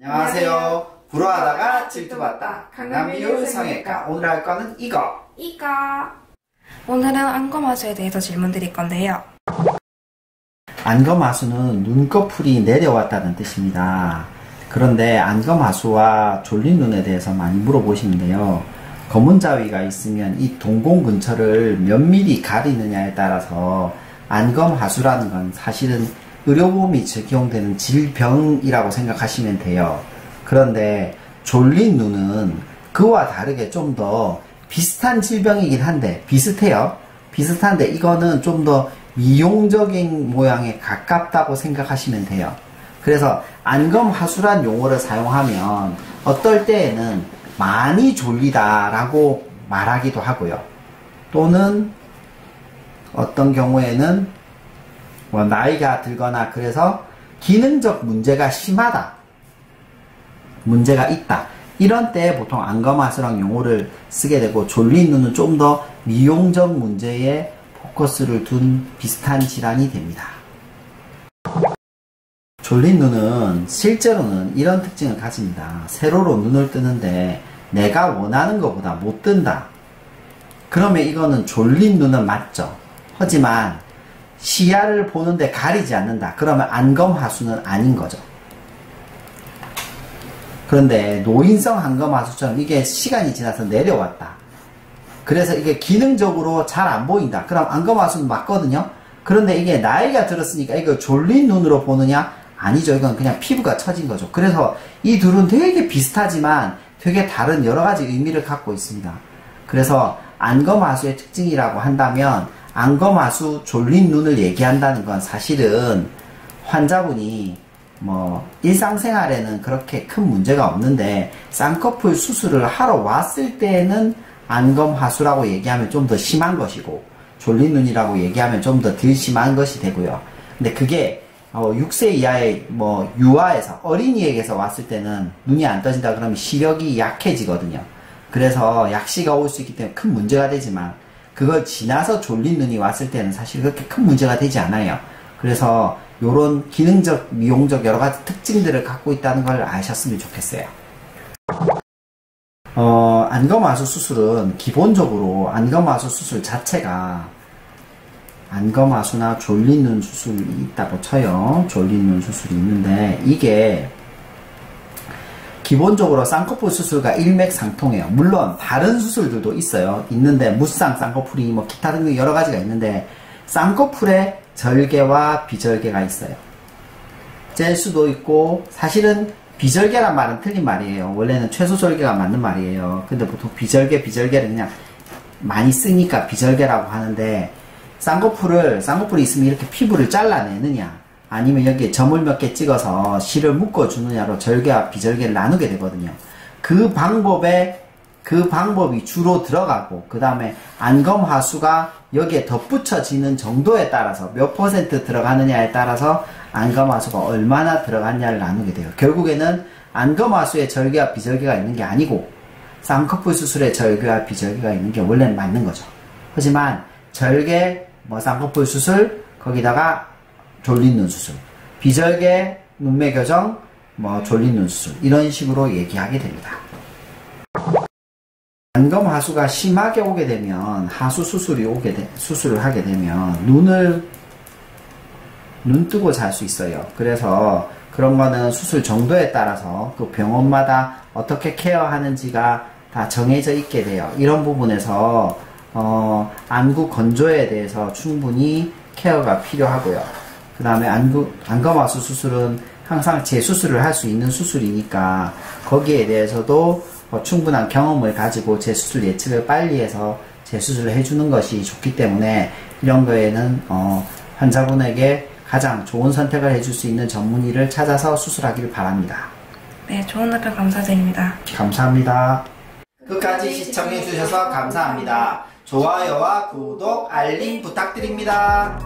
안녕하세요. 불어하다가 질투받다. 강남비율 성형외과. 오늘 할 거는 이거. 오늘은 안검하수에 대해서 질문 드릴 건데요. 안검하수는 눈꺼풀이 내려왔다는 뜻입니다. 그런데 안검하수와 졸린 눈에 대해서 많이 물어보시는데요. 검은 자위가 있으면 이 동공 근처를 몇 미리 가리느냐에 따라서 안검하수라는 건 사실은 의료보험이 적용되는 질병이라고 생각하시면 돼요. 그런데 졸린 눈은 그와 다르게 좀 더 비슷한 질병이긴 한데 비슷해요. 비슷한데 이거는 좀 더 미용적인 모양에 가깝다고 생각하시면 돼요. 그래서 안검하수란 용어를 사용하면 어떨 때에는 많이 졸리다 라고 말하기도 하고요. 또는 어떤 경우에는 나이가 들거나 그래서 기능적 문제가 심하다, 문제가 있다, 이런 때 보통 안검하수랑 용어를 쓰게 되고, 졸린 눈은 좀 더 미용적 문제에 포커스를 둔 비슷한 질환이 됩니다. 졸린 눈은 실제로는 이런 특징을 가집니다. 세로로 눈을 뜨는데 내가 원하는 것보다 못 뜬다. 그러면 이거는 졸린 눈은 맞죠. 하지만 시야를 보는데 가리지 않는다. 그러면 안검하수는 아닌 거죠. 그런데 노인성 안검하수처럼 이게 시간이 지나서 내려왔다. 그래서 이게 기능적으로 잘 안 보인다. 그럼 안검하수는 맞거든요. 그런데 이게 나이가 들었으니까 이거 졸린 눈으로 보느냐? 아니죠. 이건 그냥 피부가 처진 거죠. 그래서 이 둘은 되게 비슷하지만 되게 다른 여러 가지 의미를 갖고 있습니다. 그래서 안검하수의 특징이라고 한다면 안검하수, 졸린 눈을 얘기한다는 건 사실은 환자분이 일상생활에는 그렇게 큰 문제가 없는데 쌍꺼풀 수술을 하러 왔을 때에는 안검하수라고 얘기하면 좀 더 심한 것이고, 졸린 눈이라고 얘기하면 좀 더 덜 심한 것이 되고요. 근데 그게 6세 이하의 유아에서, 어린이에게서 왔을 때는 눈이 안 떠진다 그러면 시력이 약해지거든요. 그래서 약시가 올 수 있기 때문에 큰 문제가 되지만, 그걸 지나서 졸린 눈이 왔을 때는 사실 그렇게 큰 문제가 되지 않아요. 그래서 요런 기능적, 미용적 여러 가지 특징들을 갖고 있다는 걸 아셨으면 좋겠어요. 안검하수 수술은 기본적으로 안검하수 수술 자체가, 안검하수나 졸린 눈 수술이 있다고 쳐요. 졸린 눈 수술이 있는데 이게 기본적으로 쌍꺼풀 수술과 일맥상통해요. 물론 다른 수술들도 있어요. 있는데 무쌍 쌍꺼풀이 기타 등등 여러 가지가 있는데 쌍꺼풀에 절개와 비절개가 있어요. 뗄 수도 있고, 사실은 비절개란 말은 틀린 말이에요. 원래는 최소절개가 맞는 말이에요. 근데 보통 비절개를 그냥 많이 쓰니까 비절개라고 하는데, 쌍꺼풀이 있으면 이렇게 피부를 잘라내느냐, 아니면 여기에 점을 몇 개 찍어서 실을 묶어주느냐로 절개와 비절개를 나누게 되거든요. 그 방법이 주로 들어가고, 그 다음에 안검하수가 여기에 덧붙여지는 정도에 따라서 몇 퍼센트 들어가느냐에 따라서 안검하수가 얼마나 들어갔냐를 나누게 돼요. 결국에는 안검하수에 절개와 비절개가 있는 게 아니고 쌍꺼풀 수술에 절개와 비절개가 있는 게 원래는 맞는 거죠. 하지만 절개, 쌍꺼풀 수술, 거기다가 졸린 눈 수술, 비절개, 눈매 교정, 졸린 눈 수술, 이런 식으로 얘기하게 됩니다. 안검하수가 심하게 오게 되면, 하수 수술을 하게 되면 눈 뜨고 잘 수 있어요. 그래서 그런 거는 수술 정도에 따라서 그 병원마다 어떻게 케어하는지가 다 정해져 있게 돼요. 이런 부분에서 안구 건조에 대해서 충분히 케어가 필요하고요. 그 다음에 안검하수 수술은 항상 재수술을 할 수 있는 수술이니까 거기에 대해서도 충분한 경험을 가지고 재수술 예측을 빨리 해서 재수술을 해주는 것이 좋기 때문에 이런 거에는 환자분에게 가장 좋은 선택을 해줄 수 있는 전문의를 찾아서 수술하기를 바랍니다. 네, 좋은 답변 감사드립니다. 감사합니다. 끝까지 시청해주셔서 감사합니다. 좋아요와 구독, 알림 부탁드립니다.